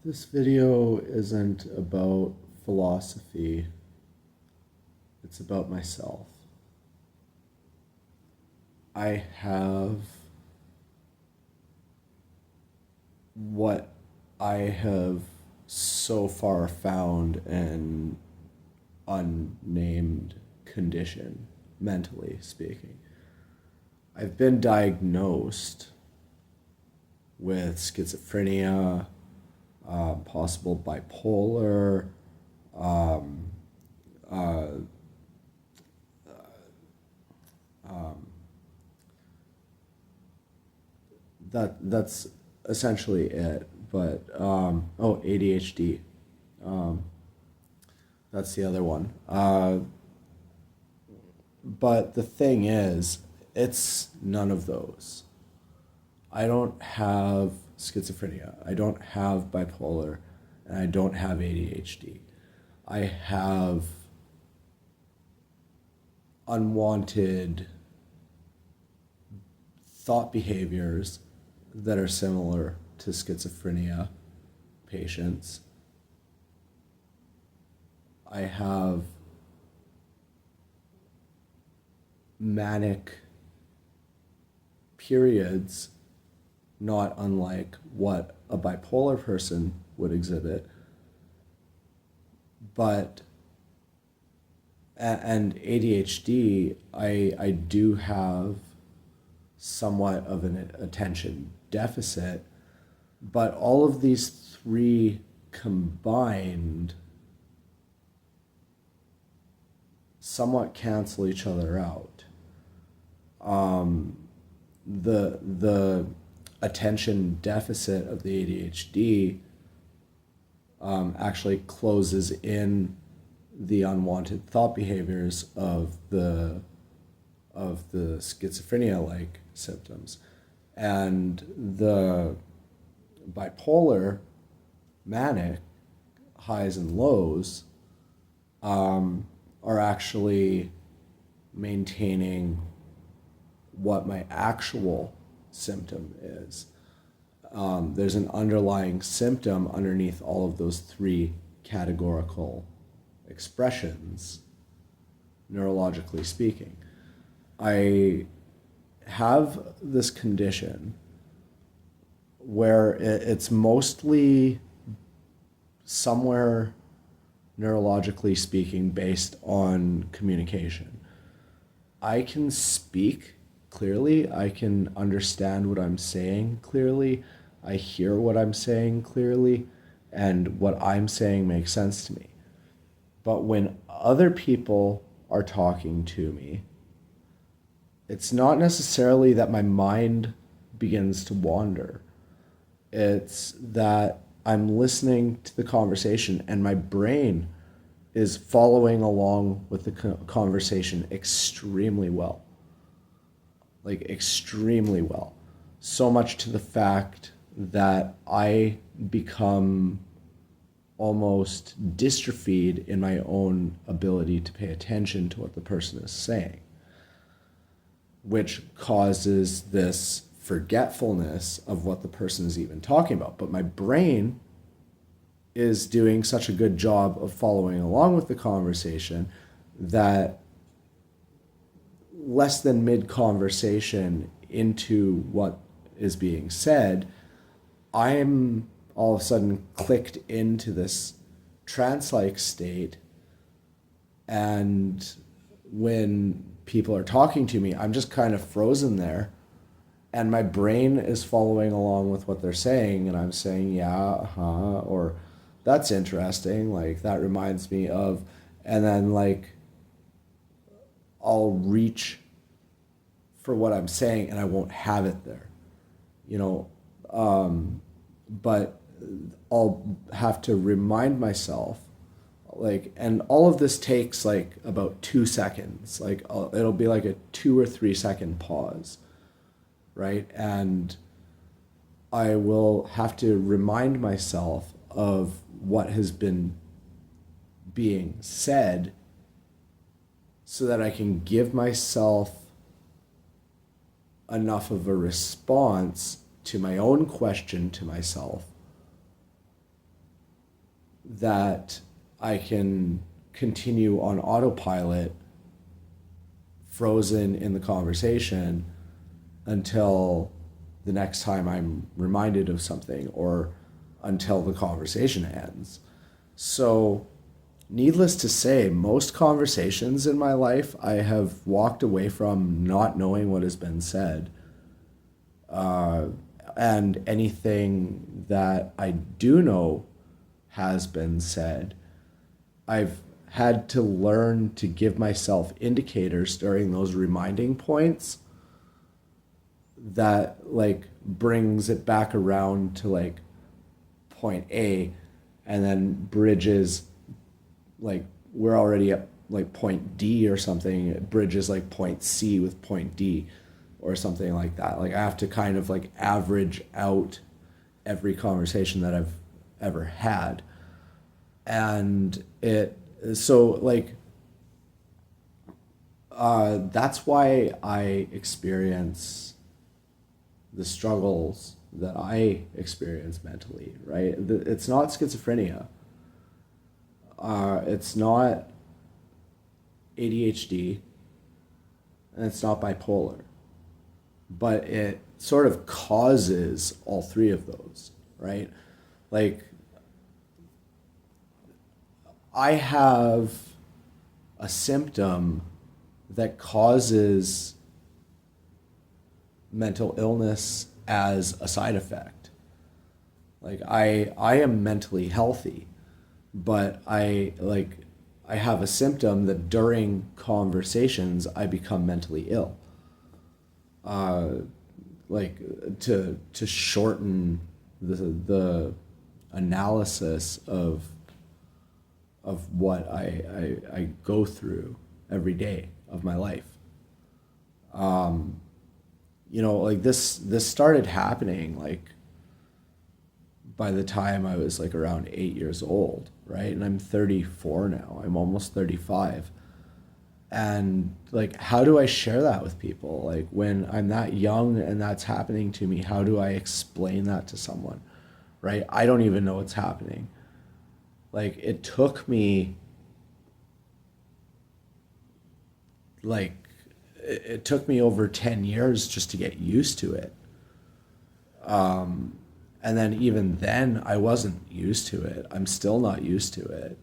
This video isn't about philosophy, it's about myself. I have what I have so far found an unnamed condition, mentally speaking. I've been diagnosed with schizophrenia, possible bipolar, um, uh, um, that's essentially it. But ADHD. Um, that's the other one. But the thing is, it's none of those. I don't have schizophrenia. I don't have bipolar, and I don't have ADHD. I have unwanted thought behaviors that are similar to schizophrenia patients. I have manic periods, not unlike what a bipolar person would exhibit, but and ADHD, I do have somewhat of an attention deficit, but all of these three combined somewhat cancel each other out. The attention deficit of the ADHD actually closes in the unwanted thought behaviors of the schizophrenia-like symptoms, and the bipolar, manic highs and lows are actually maintaining what my actual symptom is. There's an underlying symptom underneath all of those three categorical expressions, neurologically speaking. I have this condition where it's mostly somewhere neurologically speaking based on communication. I can speak clearly, I can understand what I'm saying clearly, I hear what I'm saying clearly, and what I'm saying makes sense to me. But when other people are talking to me, it's not necessarily that my mind begins to wander. It's that I'm listening to the conversation and my brain is following along with the conversation extremely well. Like, extremely well. So much to the fact that I become almost dystrophied in my own ability to pay attention to what the person is saying, which causes this forgetfulness of what the person is even talking about. But my brain is doing such a good job of following along with the conversation that less than mid-conversation into what is being said, I'm all of a sudden clicked into this trance-like state, and when people are talking to me, I'm just kind of frozen there, and my brain is following along with what they're saying, and I'm saying, yeah, or that's interesting, like that reminds me of, and then like I'll reach for what I'm saying and I won't have it there, but I'll have to remind myself, like, and all of this takes like about 2 seconds, like it'll be like a 2 or 3 second pause, right? And I will have to remind myself of what has been being said so that I can give myself enough of a response to my own question to myself that I can continue on autopilot, frozen in the conversation until the next time I'm reminded of something or until the conversation ends. So, needless to say, most conversations in my life I have walked away from not knowing what has been said. And anything that I do know has been said, I've had to learn to give myself indicators during those reminding points that like brings it back around to like point A, and then bridges, like we're already at like point D or something, it bridges like point C with point D or something like that. Like I have to kind of like average out every conversation that I've ever had. And it, so like, that's why I experience the struggles that I experience mentally, right? It's not schizophrenia. It's not ADHD, and it's not bipolar, but it sort of causes all three of those, right? Like, I have a symptom that causes mental illness as a side effect. Like I am mentally healthy, but I have a symptom that during conversations I become mentally ill. Like to shorten the analysis of what I go through every day of my life. You know, like this started happening like by the time I was like around 8 years old, right? And I'm 34 now. I'm almost 35. And like, how do I share that with people? Like when I'm that young and that's happening to me, how do I explain that to someone, right? I don't even know what's happening. Like it took me like it took me over 10 years just to get used to it. And then even then I wasn't used to it. I'm still not used to it.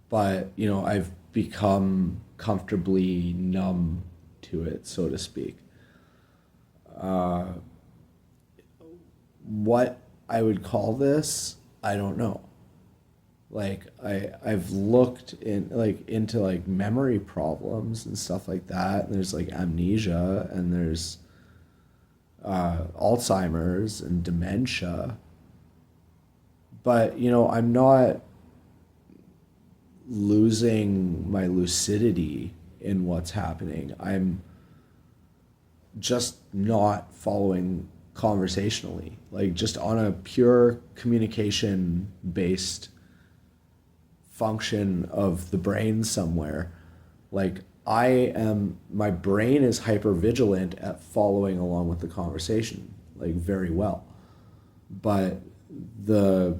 But, you know, I've become comfortably numb to it, so to speak. What I would call this, I don't know. Like I've looked into like memory problems and stuff like that. And there's like amnesia, and there's Alzheimer's and dementia. But you know, I'm not losing my lucidity in what's happening. I'm just not following conversationally, like just on a pure communication based function of the brain somewhere. Like my brain is hyper vigilant at following along with the conversation, like very well. But the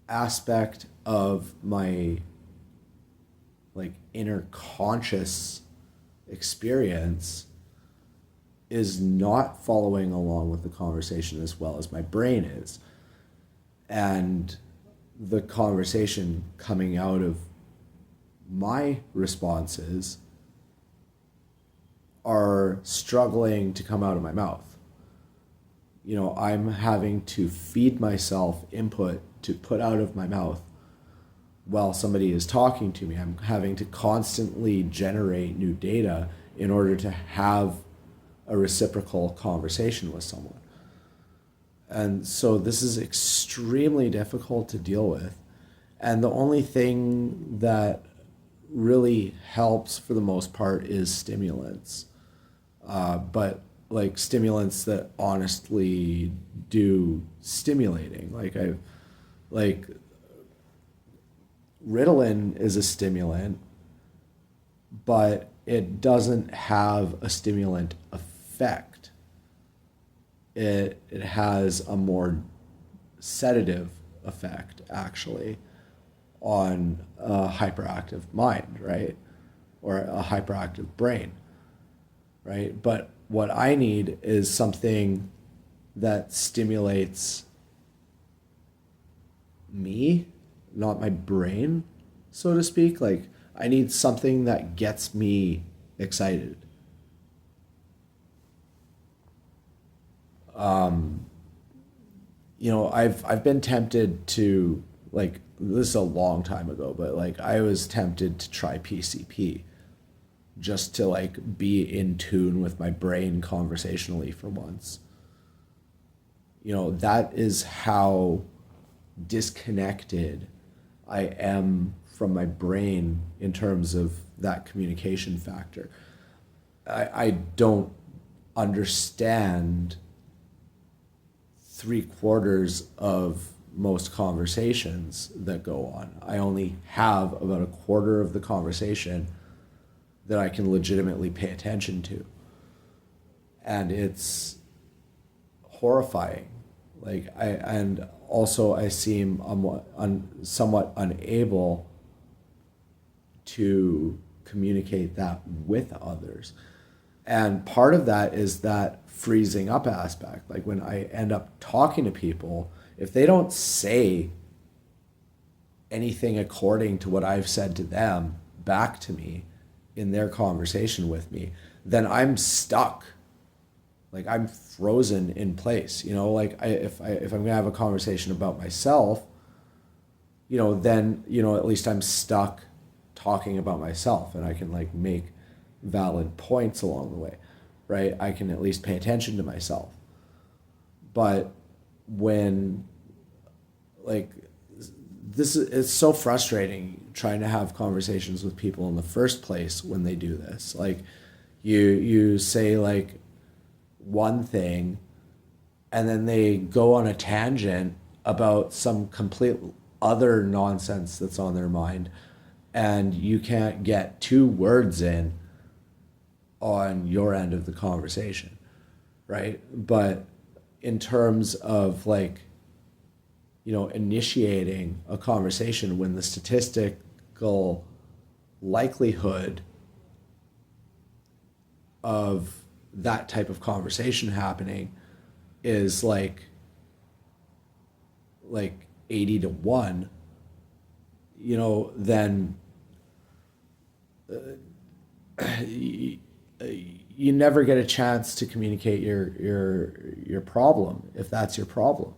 aspect of my like inner conscious experience is not following along with the conversation as well as my brain is. And the conversation coming out of my responses are struggling to come out of my mouth. You know, I'm having to feed myself input to put out of my mouth while somebody is talking to me. I'm having to constantly generate new data in order to have a reciprocal conversation with someone. And so this is extremely difficult to deal with. And the only thing that really helps for the most part is stimulants. But like stimulants that honestly do stimulating. Like Ritalin is a stimulant, but it doesn't have a stimulant effect. It has a more sedative effect actually on a hyperactive mind, right? Or a hyperactive brain, right? But what I need is something that stimulates me, not my brain, so to speak. Like, I need something that gets me excited. I've been tempted to, like, this is a long time ago, but like I was tempted to try PCP just to like be in tune with my brain conversationally for once. That is how disconnected I am from my brain in terms of that communication factor. I don't understand three-quarters of most conversations that go on. I only have about a quarter of the conversation that I can legitimately pay attention to. And it's horrifying. And also I seem somewhat unable to communicate that with others. And part of that is that freezing up aspect. Like, when I end up talking to people, if they don't say anything according to what I've said to them back to me in their conversation with me, then I'm stuck. Like, I'm frozen in place. If I'm gonna have a conversation about myself, then at least I'm stuck talking about myself, and I can like make valid points along the way, right? I can at least pay attention to myself. But when, like, it's so frustrating trying to have conversations with people in the first place when they do this. Like, you say like one thing, and then they go on a tangent about some complete other nonsense that's on their mind, and you can't get two words in on your end of the conversation, right? But in terms of like, initiating a conversation when the statistical likelihood of that type of conversation happening is like 80 to 1, then you never get a chance to communicate your problem if that's your problem.